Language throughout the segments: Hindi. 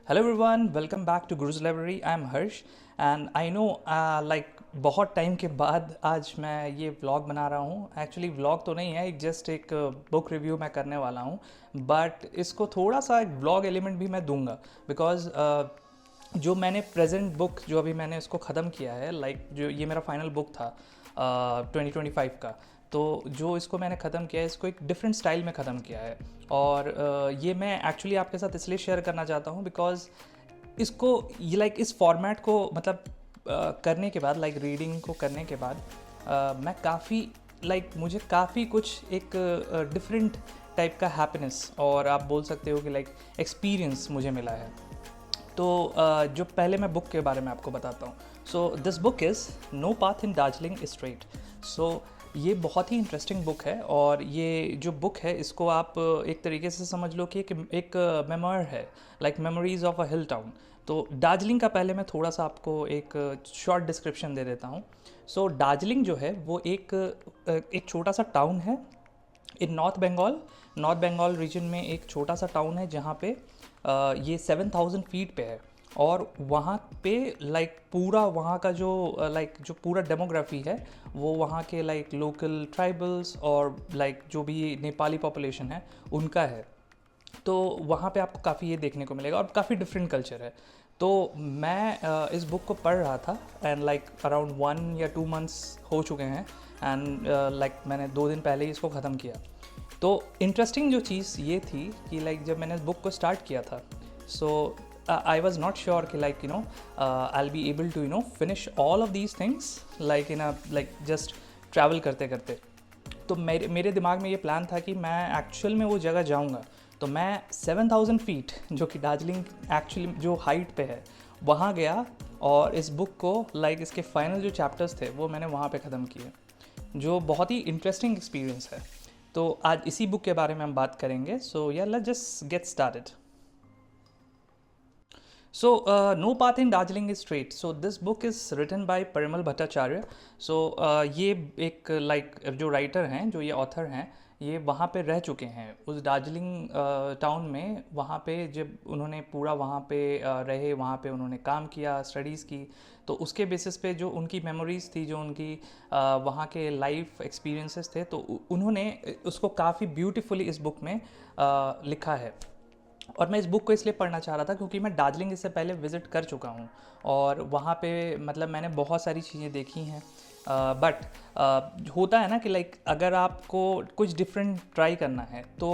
Hello everyone, welcome back to Guru's library. I am Harsh and I know like बहुत टाइम के बाद आज मैं ये व्लॉग बना रहा हूँ। एक्चुअली व्लॉग तो नहीं है, एक जस्ट एक बुक रिव्यू मैं करने वाला हूँ, बट इसको थोड़ा सा एक व्लॉग एलिमेंट भी मैं दूंगा बिकॉज जो मैंने प्रेजेंट बुक जो अभी मैंने इसको ख़त्म किया है, लाइक जो ये मेरा फाइनल बुक था 2025 का। तो जो इसको मैंने ख़त्म किया है, इसको एक डिफरेंट स्टाइल में ख़त्म किया है। और ये मैं एक्चुअली आपके साथ इसलिए शेयर करना चाहता हूँ बिकॉज इसको ये लाइक इस फॉर्मेट को मतलब करने के बाद, लाइक रीडिंग को करने के बाद मैं काफ़ी लाइक मुझे काफ़ी कुछ एक डिफरेंट टाइप का हैप्पीनेस और आप बोल सकते हो कि लाइक एक्सपीरियंस मुझे मिला है। तो जो पहले मैं बुक के बारे में आपको बताता हूँ। So this book is no path in Darjeeling straight. So ये बहुत ही इंटरेस्टिंग बुक है और ये जो बुक है इसको आप एक तरीके से समझ लो कि एक मेमोर है, like memories of a hill town. तो दार्जिलिंग का पहले मैं थोड़ा सा आपको एक शॉर्ट डिस्क्रिप्शन दे देता हूँ। सो दार्जिलिंग जो है वो एक छोटा सा टाउन है इन नॉर्थ बंगाल रीजन में। एक छोटा सा टाउन है जहाँ पे ये 7,000 फीट पे है। और वहाँ पे लाइक पूरा वहाँ का जो जो पूरा डेमोग्राफी है वो वहाँ के लाइक लोकल ट्राइबल्स और लाइक जो भी नेपाली पॉपुलेशन है उनका है। तो वहाँ पे आपको काफ़ी ये देखने को मिलेगा और काफ़ी डिफरेंट कल्चर है। तो मैं इस बुक को पढ़ रहा था एंड लाइक अराउंड 1 या 2 मंथ्स हो चुके हैं एंड लाइक मैंने 2 दिन पहले ही इसको ख़त्म किया। तो इंटरेस्टिंग जो चीज़ ये थी कि लाइक जब मैंने इस बुक को स्टार्ट किया था, so I was not sure कि like I be able to finish all of these things like in a like just travel करते करते। तो मेरे दिमाग में ये प्लान था कि मैं एक्चुअल में वो जगह जाऊंगा। तो मैं 7,000 फीट जो कि दार्जिलिंग एक्चुअली जो हाइट पे है वहाँ गया और इस बुक को लाइक इसके फाइनल जो चैप्टर्स थे वो मैंने वहाँ पे ख़त्म किए, जो बहुत ही इंटरेस्टिंग एक्सपीरियंस है। तो आज इसी बुक के बारे में हम बात करेंगे। सो या let's just get started. So, No Path in Darjeeling is Straight. So, this book is written by Parimal Bhattacharya. So, ये एक जो राइटर हैं, जो ये ऑथर हैं, ये वहाँ पे रह चुके हैं उस दार्जिलिंग टाउन में। वहाँ पे जब उन्होंने पूरा वहाँ पे रहे, वहाँ पे उन्होंने काम किया, स्टडीज़ की। तो उसके बेसिस पे जो उनकी मेमोरीज़ थी, जो उनकी वहाँ के लाइफ एक्सपीरियंसेस थे, तो उन्होंने उसको काफ़ी ब्यूटीफुली इस बुक में लिखा है। और मैं इस बुक को इसलिए पढ़ना चाह रहा था क्योंकि मैं दार्जिलिंग इससे पहले विज़िट कर चुका हूँ और वहाँ पे मतलब मैंने बहुत सारी चीज़ें देखी हैं। बट होता है ना कि लाइक अगर आपको कुछ डिफरेंट ट्राई करना है तो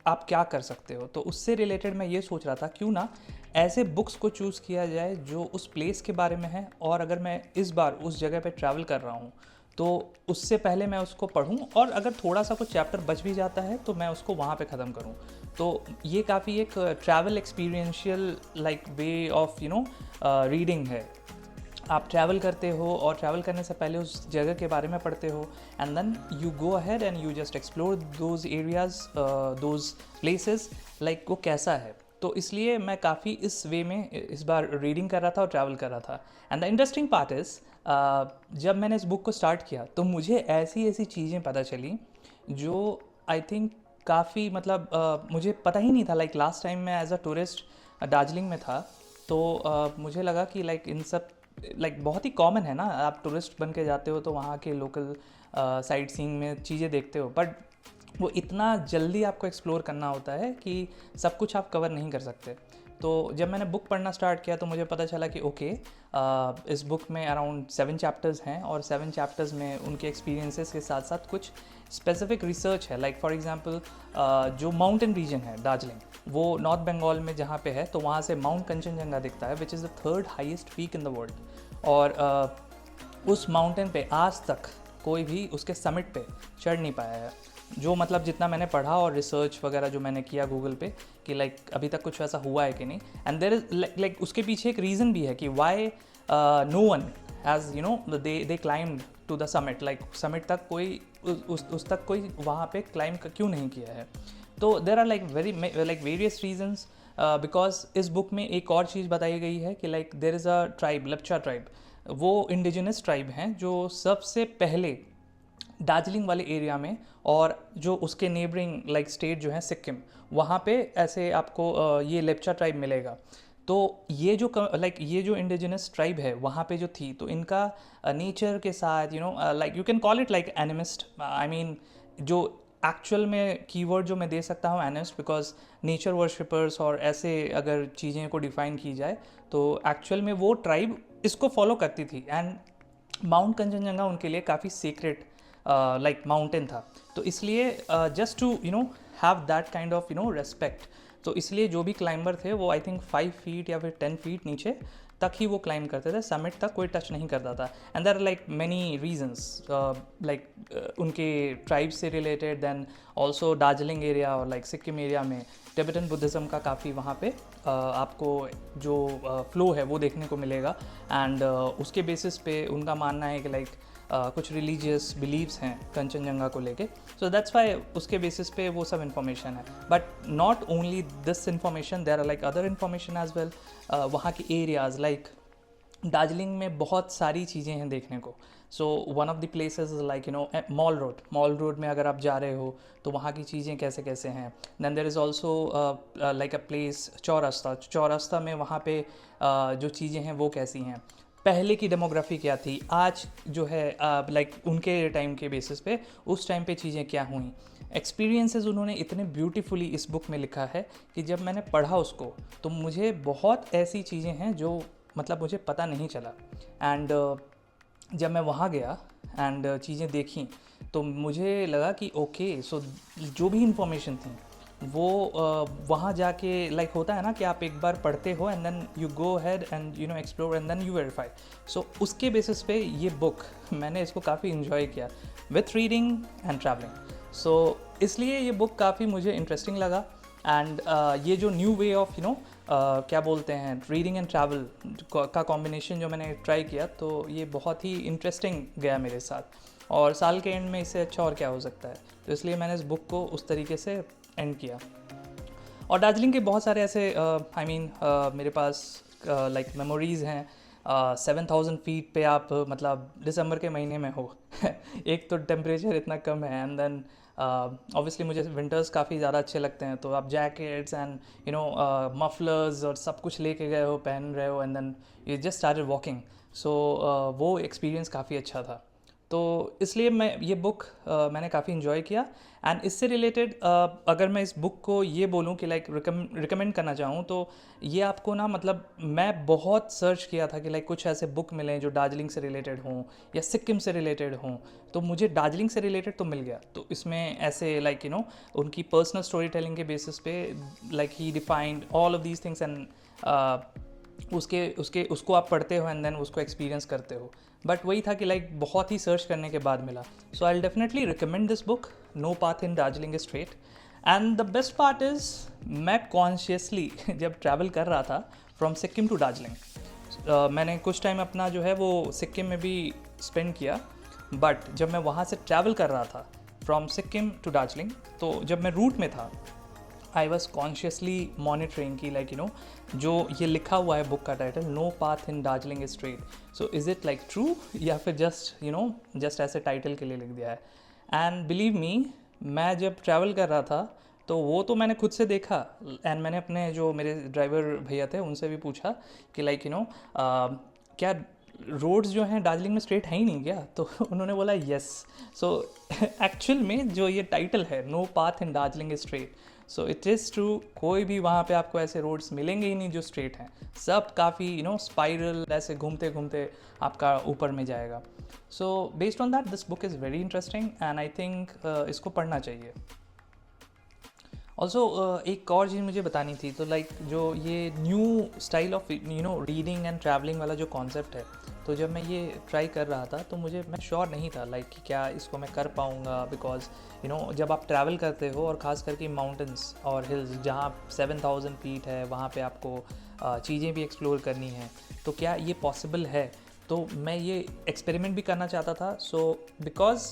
आप क्या कर सकते हो। तो उससे रिलेटेड मैं ये सोच रहा था क्यों ना ऐसे बुक्स को चूज़ किया जाए जो उस प्लेस के बारे में है, और अगर मैं इस बार उस जगह पे ट्रैवल कर रहा हूँ तो उससे पहले मैं उसको पढूं, और अगर थोड़ा सा कुछ चैप्टर बच भी जाता है तो मैं उसको वहाँ पे ख़त्म करूँ। तो ये काफ़ी एक travel experiential like way of reading है। आप ट्रैवल करते हो और ट्रैवल करने से पहले उस जगह के बारे में पढ़ते हो and then you go ahead and you just explore those areas, those places, like वो कैसा है। तो इसलिए मैं काफ़ी इस वे में इस बार रीडिंग कर रहा था और ट्रैवल कर रहा था। And the interesting part is जब मैंने इस बुक को स्टार्ट किया तो मुझे ऐसी ऐसी चीज़ें पता चली जो आई थिंक काफ़ी मतलब मुझे पता ही नहीं था। लाइक लास्ट टाइम मैं एज अ टूरिस्ट दार्जिलिंग में था, तो मुझे लगा कि लाइक इन सब लाइक बहुत ही कॉमन है ना, आप टूरिस्ट बन के जाते हो तो वहाँ के लोकल साइट सीइंग में चीज़ें देखते हो, बट वो इतना जल्दी आपको एक्सप्लोर करना होता है कि सब कुछ आप कवर नहीं कर सकते। तो जब मैंने बुक पढ़ना स्टार्ट किया तो मुझे पता चला कि ओके, इस बुक में अराउंड 7 चैप्टर्स हैं और 7 चैप्टर्स में उनके एक्सपीरियंसेस के साथ साथ कुछ स्पेसिफिक रिसर्च है। लाइक फॉर एग्जांपल जो माउंटेन रीजन है दार्जिलिंग, वो नॉर्थ बंगाल में जहाँ पे है, तो वहाँ से माउंट कंचनजंगा दिखता है which is the third highest peak in the world. और उस माउंटेन पे आज तक कोई भी उसके समिट पे चढ़ नहीं पाया है। जो मतलब जितना मैंने पढ़ा और रिसर्च वगैरह जो मैंने किया गूगल पे कि लाइक अभी तक कुछ वैसा हुआ है कि नहीं। एंड देयर इज लाइक उसके पीछे एक रीज़न भी है कि why no one has they climbed to the summit. Like summit तक कोई उस तक कोई वहाँ पे क्लाइम क्यों नहीं किया है। तो there are like various reasons. Because इस बुक में एक और चीज़ बताई गई है कि like there is a tribe, Lepcha tribe. वो इंडिजिनस ट्राइब हैं जो सबसे पहले दार्जिलिंग वाले एरिया में और जो उसके नेबरिंग लाइक स्टेट जो है सिक्किम, वहाँ पे ऐसे आपको ये लेप्चा ट्राइब मिलेगा। तो ये जो इंडिजिनस ट्राइब है वहाँ पे जो थी, तो इनका नेचर के साथ like you can call it like animist, I mean जो एक्चुअल में कीवर्ड जो मैं दे सकता हूँ एनिमिस्ट, बिकॉज नेचर वर्शिपर्स और ऐसे अगर चीज़ें को डिफाइन की जाए तो एक्चुअल में वो ट्राइब इसको फॉलो करती थी। एंड माउंट कंचनजंगा उनके लिए काफ़ी सीक्रेट लाइक माउंटेन था, तो इसलिए just to have that kind of respect, तो इसलिए जो भी क्लाइंबर थे वो आई थिंक 5 फीट या फिर 10 फीट नीचे तक ही वो क्लाइंब करते थे, समिट तक कोई टच नहीं करता था। And there are like many reasons, like उनके ट्राइब से related, then also Darjeeling area और लाइक सिक्किम एरिया में टिबेटन बुद्धिज़्म का काफ़ी वहाँ पे आपको जो फ्लो है वो देखने को मिलेगा। एंड उसके बेसिस पे उनका मानना है कि लाइक कुछ रिलीजियस बिलीव्स हैं कंचनजंगा को लेके, सो दैट्स वाई उसके बेसिस पे वो सब इन्फॉर्मेशन है। But not only this information, there are like other information as well. वहाँ की एरियाज़ लाइक दार्जिलिंग में बहुत सारी चीज़ें हैं देखने को। So one of the places like mall road में अगर आप जा रहे हो तो वहाँ की चीज़ें कैसे कैसे हैं। Then there is also like a place Chowrasta में वहाँ पे जो चीज़ें हैं वो कैसी हैं, पहले की डेमोग्राफी क्या थी, आज जो है लाइक उनके टाइम के बेसिस पे उस टाइम पे चीज़ें क्या हुई। एक्सपीरियंसेस उन्होंने इतने ब्यूटीफुली इस बुक में लिखा है कि जब मैंने पढ़ा उसको तो मुझे बहुत ऐसी चीज़ें हैं जो मतलब मुझे पता नहीं चला। एंड जब मैं वहाँ गया एंड चीज़ें देखी तो मुझे लगा कि ओके, सो जो भी इंफॉर्मेशन थी वो वहाँ जाके लाइक होता है ना कि आप एक बार पढ़ते हो and then you go ahead and explore and then you verify. So उसके बेसिस पे ये बुक मैंने इसको काफ़ी इन्जॉय किया विथ रीडिंग एंड ट्रैवलिंग। सो इसलिए ये बुक काफ़ी मुझे इंटरेस्टिंग लगा। एंड ये जो न्यू वे ऑफ क्या बोलते हैं रीडिंग एंड ट्रैवल का कॉम्बिनेशन जो मैंने ट्राई किया, तो ये बहुत ही इंटरेस्टिंग गया मेरे साथ। और साल के एंड में इससे अच्छा और क्या हो सकता है, तो इसलिए मैंने इस बुक को उस तरीके से एंड किया। और दार्जिलिंग के बहुत सारे ऐसे मेरे पास लाइक मेमोरीज़ हैं। 7000 फीट पे आप मतलब दिसंबर के महीने में हो एक तो टेम्परेचर इतना कम है, एंड देन ऑब्वियसली मुझे विंटर्स काफ़ी ज़्यादा अच्छे लगते हैं, तो आप जैकेट्स एंड मफलर्स और सब कुछ लेके गए हो, पहन रहे हो, and then you just started walking. So वो एक्सपीरियंस काफ़ी अच्छा था, तो इसलिए मैं ये बुक मैंने काफ़ी इन्जॉय किया। एंड इससे रिलेटेड अगर मैं इस बुक को ये बोलूँ कि लाइक रिकमेंड करना चाहूँ तो ये आपको ना मतलब मैं बहुत सर्च किया था कि लाइक कुछ ऐसे बुक मिलें जो दार्जिलिंग से रिलेटेड हों या सिक्किम से रिलेटेड हों, तो मुझे दार्जिलिंग से रिलेटेड तो मिल गया। तो इसमें ऐसे लाइक उनकी पर्सनल स्टोरी टेलिंग के बेसिस पे like he defined all of these things and उसको आप पढ़ते हो एंड देन उसको एक्सपीरियंस करते हो। बट वही था कि लाइक बहुत ही सर्च करने के बाद मिला। So I will definitely recommend this book, no path in Darjeeling is straight. And the best part is मैं कॉन्शियसली जब ट्रैवल कर रहा था फ्रॉम सिक्किम टू दार्जिलिंग, मैंने कुछ टाइम अपना जो है वो सिक्किम में भी स्पेंड किया, बट जब मैं वहाँ से ट्रैवल कर रहा था फ्रॉम सिक्किम टू दार्जिलिंग, तो जब मैं रूट में था आई वॉज कॉन्शियसली मॉनिटरिंग कि लाइक जो ये लिखा हुआ है बुक का title, no path in Darjeeling is straight, so is it like true या फिर जस्ट ऐसे टाइटल के लिए लिख दिया है। एंड बिलीव मी, मैं जब ट्रैवल कर रहा था तो वो तो मैंने खुद से देखा, एंड मैंने अपने जो मेरे ड्राइवर भैया थे उनसे भी पूछा कि लाइक क्या रोड्स जो हैं दार्जिलिंग में स्ट्रेट है ही नहीं क्या, तो उन्होंने बोला येस। सो एक्चुअल में जो ये टाइटल है no path in Darjeeling is straight, so it is true, कोई भी वहाँ पे आपको ऐसे रोड्स मिलेंगे ही नहीं जो स्ट्रेट हैं, सब काफ़ी स्पाइरल ऐसे घूमते घूमते आपका ऊपर में जाएगा। So based on that this book is very interesting and I think इसको पढ़ना चाहिए। ऑल्सो एक और चीज़ मुझे बतानी थी, तो लाइक जो ये new style of reading and travelling वाला जो कॉन्सेप्ट है, तो जब मैं ये ट्राई कर रहा था तो मैं श्योर नहीं था लाइक कि क्या इसको मैं कर पाऊँगा, बिकॉज जब आप ट्रैवल करते हो और ख़ास करके माउंटेन्स और हिल्स जहाँ 7000 फीट है वहाँ पे आपको चीज़ें भी एक्सप्लोर करनी है, तो क्या ये पॉसिबल है, तो मैं ये एक्सपेरिमेंट भी करना चाहता था। सो बिकॉज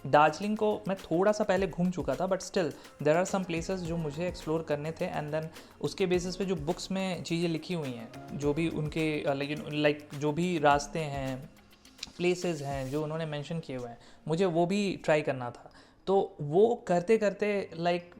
दार्जिलिंग को मैं थोड़ा सा पहले घूम चुका था, but still there are some places जो मुझे एक्सप्लोर करने थे, एंड देन उसके बेसिस पे जो बुक्स में चीज़ें लिखी हुई हैं, जो भी उनके लाइक जो भी रास्ते हैं, प्लेसेस हैं जो उन्होंने मेंशन किए हुए हैं, मुझे वो भी ट्राई करना था। तो वो करते करते लाइक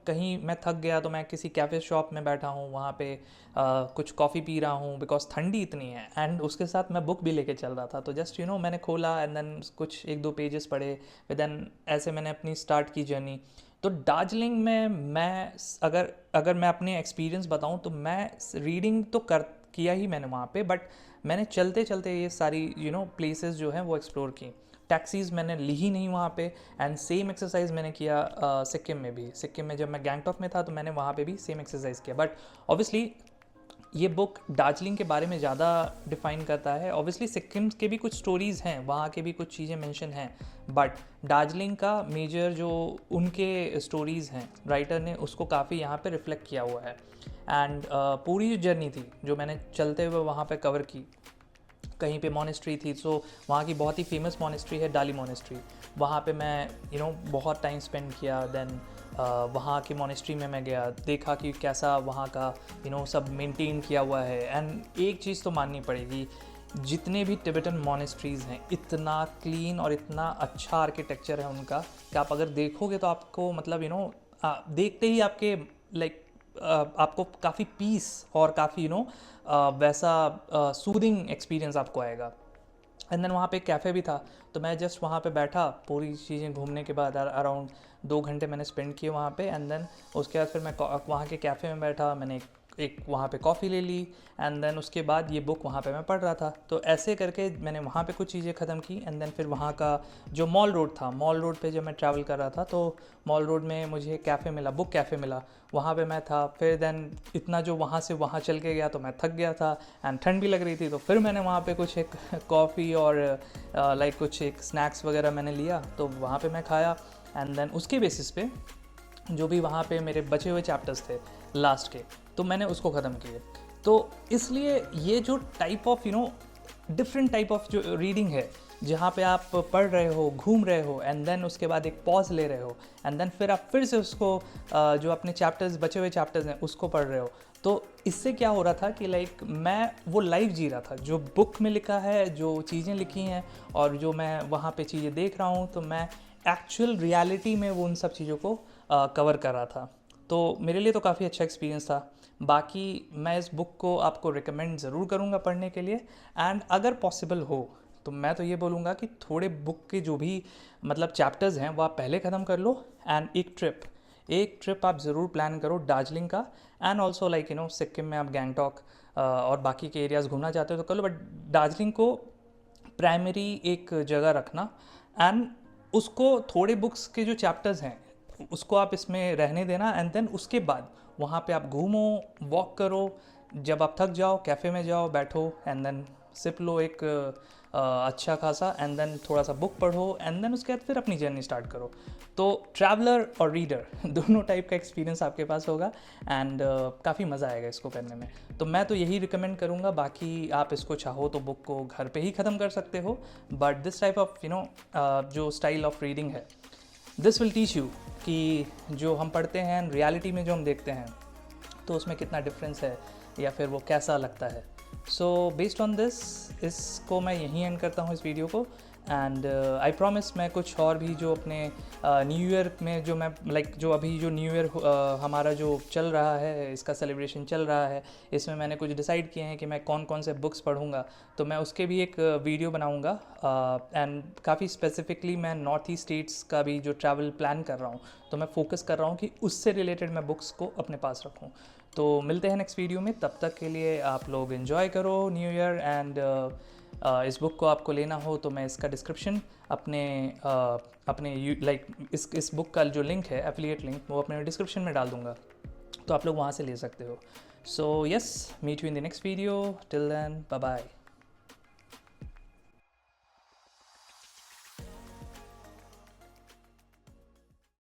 कहीं मैं थक गया तो मैं किसी कैफ़े शॉप में बैठा हूँ, वहाँ पे कुछ कॉफ़ी पी रहा हूँ बिकॉज ठंडी इतनी है, एंड उसके साथ मैं बुक भी लेके चल रहा था। तो जस्ट मैंने खोला एंड देन कुछ एक दो पेजेस पढ़े, फिर देन ऐसे मैंने अपनी स्टार्ट की जर्नी। तो दार्जिलिंग में मैं अगर अगर मैं अपने एक्सपीरियंस बताऊँ तो मैं रीडिंग तो कर किया ही मैंने वहाँ पे, बट मैंने चलते चलते ये सारी प्लेसेस जो हैं वो एक्सप्लोर की। टैक्सीज़ मैंने ली ही नहीं वहाँ पे, एंड सेम एक्सरसाइज मैंने किया सिक्किम में भी। सिक्किम में जब मैं गैंगटॉक में था तो मैंने वहाँ पे भी सेम एक्सरसाइज किया। बट ऑब्वियसली ये बुक दार्जिलिंग के बारे में ज़्यादा डिफ़ाइन करता है। ऑब्वियसली सिक्किम के भी कुछ स्टोरीज़ हैं, वहाँ के भी कुछ चीज़ें मेंशन हैं, बट दार्जिलिंग का मेजर जो उनके स्टोरीज़ हैं राइटर ने उसको काफ़ी यहाँ पे रिफ्लेक्ट किया हुआ है। एंड पूरी जो जर्नी थी जो मैंने चलते हुए वहाँ पे कवर की, कहीं पे मॉनेस्ट्री थी, सो वहाँ की बहुत ही फेमस मॉनेस्ट्री है डाली मॉनेस्ट्री। वहाँ पे मैं बहुत टाइम स्पेंड किया। देन वहाँ की मॉनेस्ट्री में मैं गया, देखा कि कैसा वहाँ का सब मेंटेन किया हुआ है। एंड एक चीज़ तो माननी पड़ेगी, जितने भी टिबेटन मॉनेस्ट्रीज़ हैं इतना क्लीन और इतना अच्छा आर्किटेक्चर है उनका कि आप अगर देखोगे तो आपको मतलब देखते ही आपके लाइक आपको काफ़ी पीस और काफ़ी वैसा सूदिंग एक्सपीरियंस आपको आएगा। एंड देन वहाँ पे एक कैफ़े भी था, तो मैं जस्ट वहाँ पे बैठा, पूरी चीज़ें घूमने के बाद अराउंड 2 घंटे मैंने स्पेंड किए वहाँ पे। एंड देन उसके बाद फिर मैं वहाँ के कैफ़े में बैठा, मैंने एक वहाँ पे कॉफ़ी ले ली, एंड देन उसके बाद ये बुक वहाँ पे मैं पढ़ रहा था। तो ऐसे करके मैंने वहाँ पे कुछ चीज़ें ख़त्म की। एंड देन फिर वहाँ का जो मॉल रोड था, मॉल रोड पे जब मैं ट्रैवल कर रहा था तो मॉल रोड में मुझे कैफ़े मिला, बुक कैफ़े मिला, वहाँ पे मैं था। फिर देन इतना जो वहाँ से वहाँ चल के गया तो मैं थक गया था एंड ठंड भी लग रही थी, तो फिर मैंने वहाँ पे कुछ एक कॉफ़ी और लाइक कुछ एक स्नैक्स वगैरह मैंने लिया, तो वहाँ पे मैं खाया। एंड देन उसके बेसिस पे जो भी वहाँ पे मेरे बचे हुए चैप्टर्स थे लास्ट के, तो मैंने उसको ख़त्म किए। तो इसलिए ये जो type of different type of जो रीडिंग है, जहाँ पे आप पढ़ रहे हो, घूम रहे हो, एंड देन उसके बाद एक पॉज ले रहे हो, एंड देन फिर आप फिर से उसको जो अपने चैप्टर्स बचे हुए चैप्टर्स हैं उसको पढ़ रहे हो, तो इससे क्या हो रहा था कि लाइक मैं वो लाइफ जी रहा था जो बुक में लिखा है, जो चीज़ें लिखी हैं और जो मैं वहाँ पे चीज़ें देख रहा हूँ, तो मैं एक्चुअल रियलिटी में वो उन सब चीज़ों को कवर कर रहा था। तो मेरे लिए तो काफ़ी अच्छा एक्सपीरियंस था। बाकी मैं इस बुक को आपको रिकमेंड ज़रूर करूँगा पढ़ने के लिए। एंड अगर पॉसिबल हो तो मैं तो ये बोलूँगा कि थोड़े बुक के जो भी मतलब चैप्टर्स हैं वो आप पहले ख़त्म कर लो, एंड एक ट्रिप आप ज़रूर प्लान करो दार्जिलिंग का। एंड ऑल्सो लाइक सिक्किम में आप गैंगटॉक और बाकी के एरियाज़ घूमना चाहते हो तो कर लो, बट दार्जिलिंग को प्राइमरी एक जगह रखना। एंड उसको थोड़े बुक्स के जो चैप्टर्स हैं उसको आप इसमें रहने देना, एंड देन उसके बाद वहाँ पे आप घूमो, वॉक करो, जब आप थक जाओ कैफ़े में जाओ, बैठो, एंड देन सिप लो एक अच्छा खासा, एंड देन थोड़ा सा बुक पढ़ो, एंड देन उसके बाद फिर अपनी जर्नी स्टार्ट करो। तो ट्रैवलर और रीडर दोनों टाइप का एक्सपीरियंस आपके पास होगा, एंड काफ़ी मज़ा आएगा इसको करने में। तो मैं तो यही रिकमेंड करूँगा। बाकी आप इसको चाहो तो बुक को घर पे ही ख़त्म कर सकते हो, बट दिस टाइप ऑफ जो स्टाइल ऑफ रीडिंग है, दिस विल टीच यू कि जो हम पढ़ते हैं रियलिटी में जो हम देखते हैं तो उसमें कितना डिफरेंस है या फिर वो कैसा लगता है। सो बेस्ड ऑन दिस, इसको मैं यहीं एंड करता हूँ इस वीडियो को। एंड आई प्रॉमिस मैं कुछ और भी जो अपने न्यू ईयर में जो मैं लाइक जो अभी जो न्यू ईयर हमारा जो चल रहा है, इसका सेलिब्रेशन चल रहा है, इसमें मैंने कुछ डिसाइड किए हैं कि मैं कौन कौन से बुक्स पढ़ूंगा, तो मैं उसके भी एक वीडियो बनाऊंगा। एंड काफ़ी स्पेसिफिकली मैं नॉर्थ ईस्ट स्टेट्स का भी जो ट्रैवल प्लान कर रहा हूँ, तो मैं फोकस कर रहा हूँ कि उससे रिलेटेड मैं बुक्स को अपने पास रखूँ। तो मिलते हैं नेक्स्ट वीडियो में, तब तक के लिए आप लोग एंजॉय करो न्यू ईयर। एंड इस बुक को आपको लेना हो तो मैं इसका डिस्क्रिप्शन अपने लाइक इस बुक का जो लिंक है, एफिलिएट लिंक, वो अपने डिस्क्रिप्शन में डाल दूँगा, तो आप लोग वहाँ से ले सकते हो। So yes, meet you in the next video, till then bye bye.